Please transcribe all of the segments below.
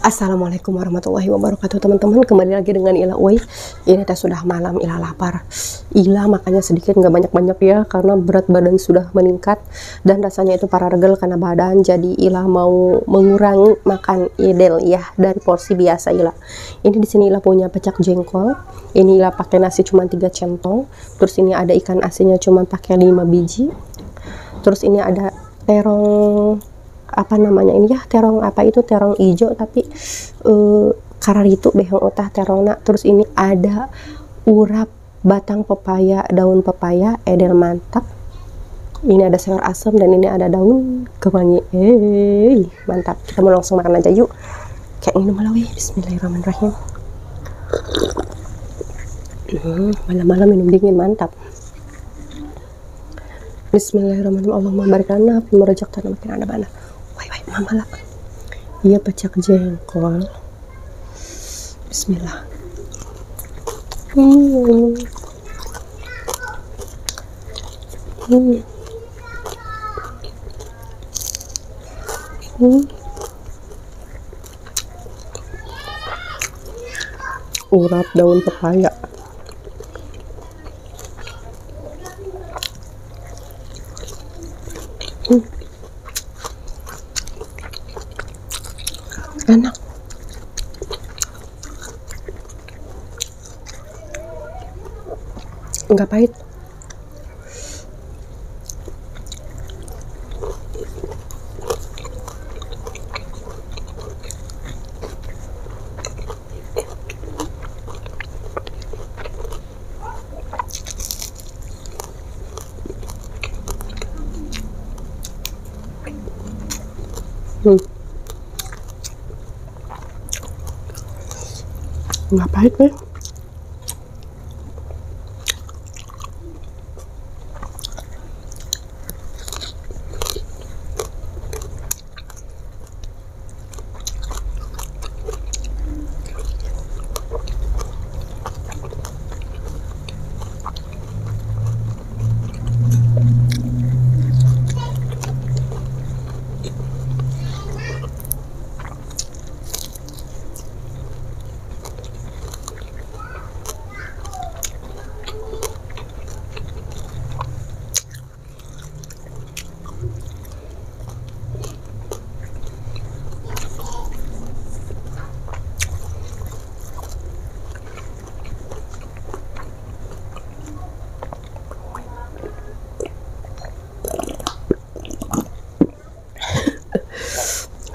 Assalamualaikum warahmatullahi wabarakatuh teman-teman, kembali lagi dengan Ila Uy. Ini teh sudah malam, Ila lapar. Ila makanya sedikit nggak banyak-banyak ya, karena berat badan sudah meningkat dan rasanya itu para regel karena badan. Jadi Ila mau mengurangi makan ideal ya dari porsi biasa Ila. Ini di sini Ila punya pecak jengkol. Ini Ila pakai nasi cuma 3 centong. Terus ini ada ikan asinnya cuma pakai 5 biji. Terus ini ada terong, apa namanya ini ya, terong apa itu, terong hijau tapi kararitu behong utah terongna. Terus ini ada urap batang pepaya, daun pepaya edel mantap. Ini ada sayur asam dan ini ada daun kemangi. Mantap, kita mau langsung makan aja yuk. Kayak minum malawi. Bismillahirrahmanirrahim. Malam-malam minum dingin mantap. Bismillahirrahmanirrahim. Allahumma barik lana fi marjakana makin ada bana. Wai mama lah. Iya pecak jengkol. Bismillah. Urap daun pepaya. Enak. Enggak pahit. Nggak pahit nih.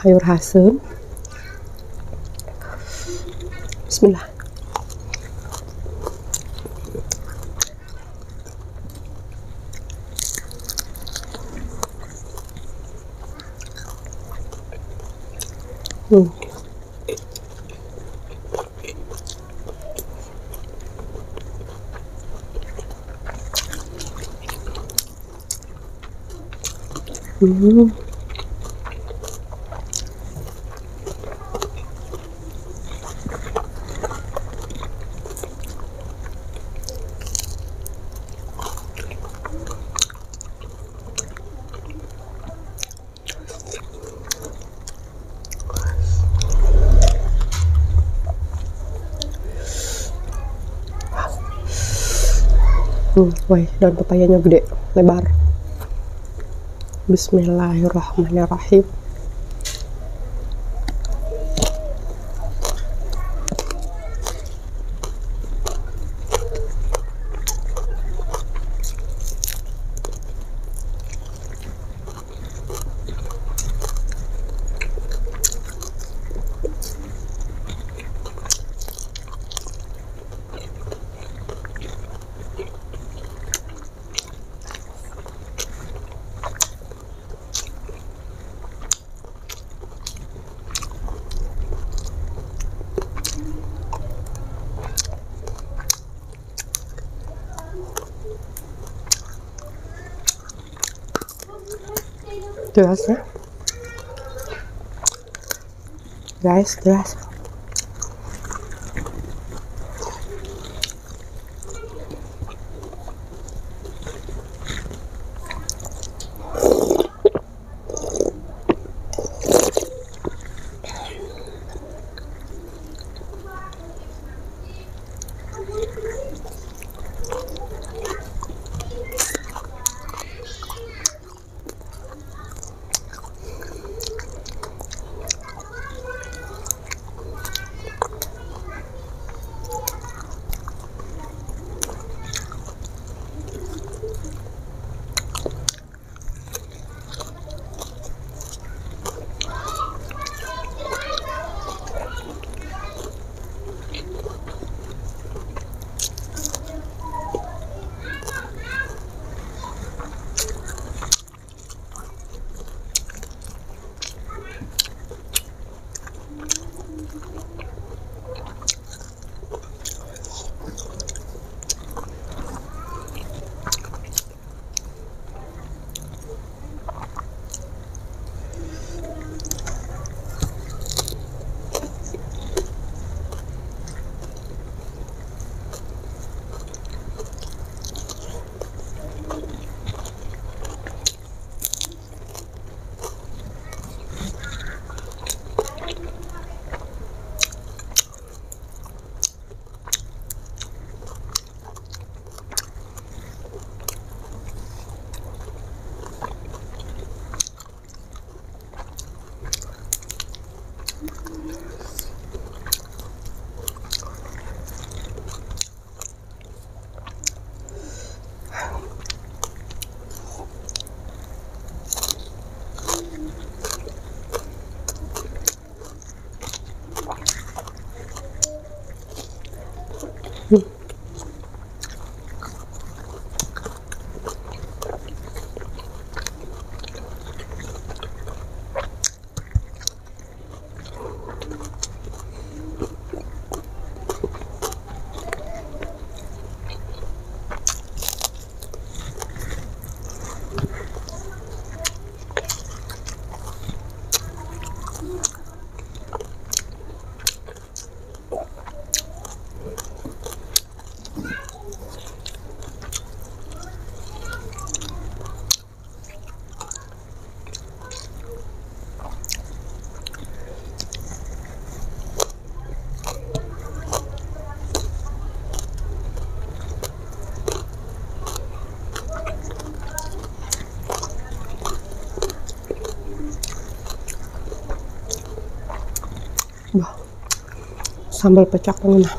Sayur asem. Bismillah. Wah, daun pepayanya gede, lebar. Bismillahirrahmanirrahim. Deras ya guys, deras. Wah, sambal pecak pengenah.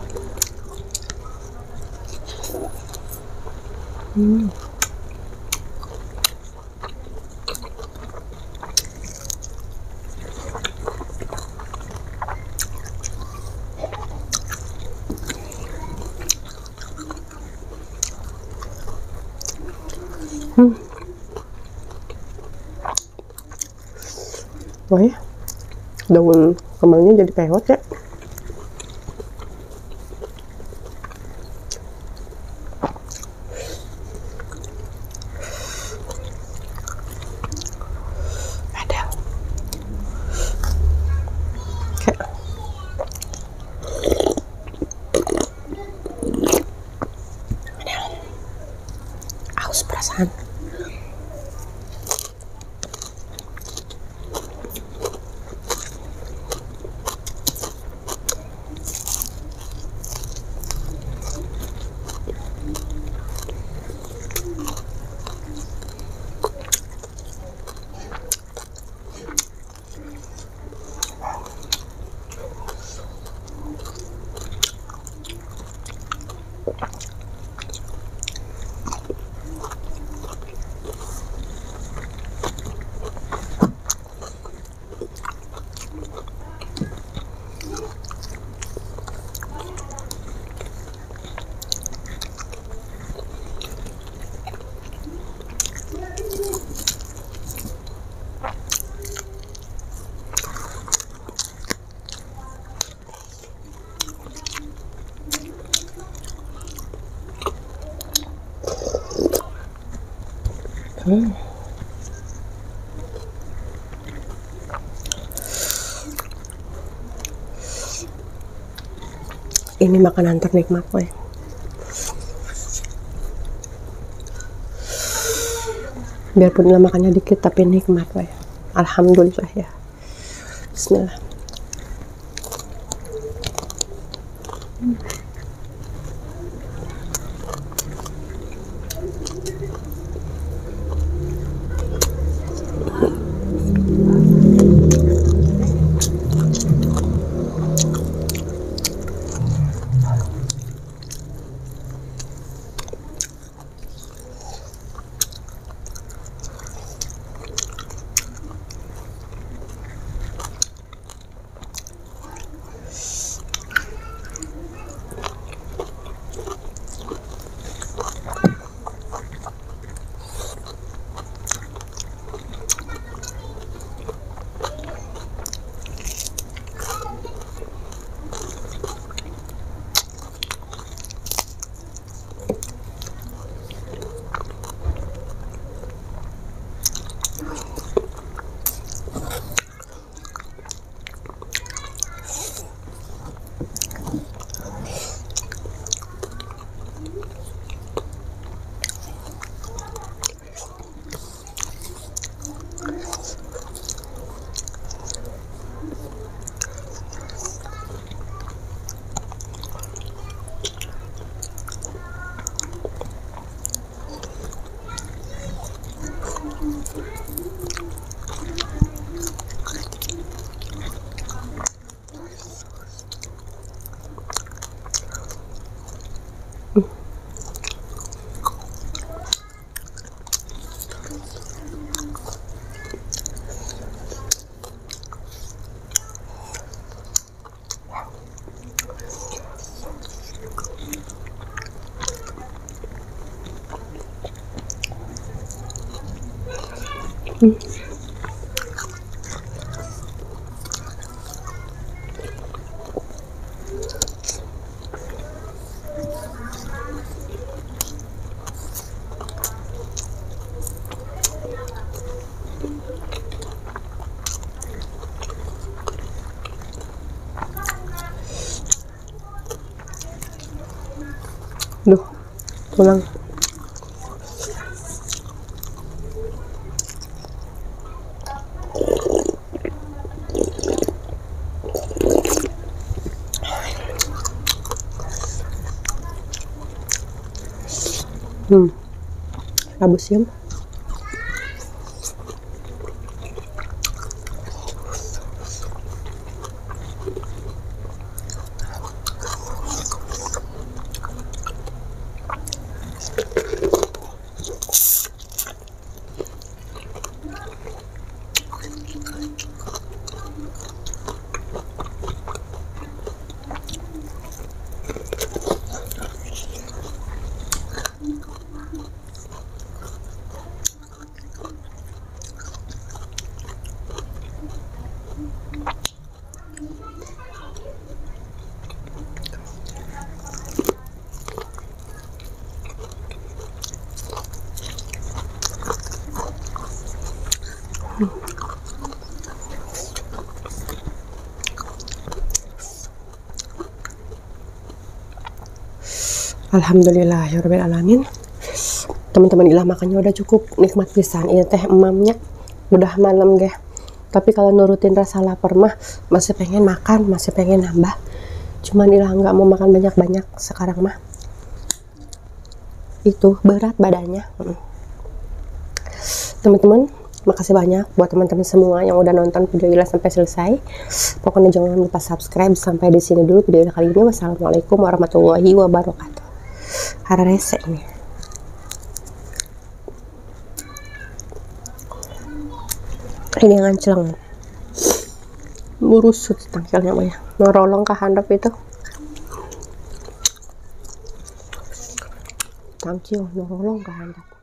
Wah ya, daun kemannya jadi peot ya. Ada. Kayak aus perasaan. Ini makanan ternikmat, weh. Biarpun makannya dikit tapi nikmat, weh. Alhamdulillah ya. Bismillah. Duh, tulang. Rebus siam. Alhamdulillahirobbilalamin. Teman-teman ilah makannya udah cukup nikmat pisan. Ini teh emamnya udah malam geh. Tapi kalau nurutin rasa lapar mah masih pengen makan, masih pengen nambah. Cuman ilah nggak mau makan banyak-banyak sekarang mah. Itu berat badannya. Teman-teman, makasih banyak buat teman-teman semua yang udah nonton video ilah sampai selesai. Pokoknya jangan lupa subscribe. Sampai di sini dulu video ilah kali ini. Wassalamualaikum warahmatullahi wabarakatuh. Hararese ini. Ini yang ancelang burusut tangkelnya mah ya, norolong ke handap itu tangkil norolong ke handap.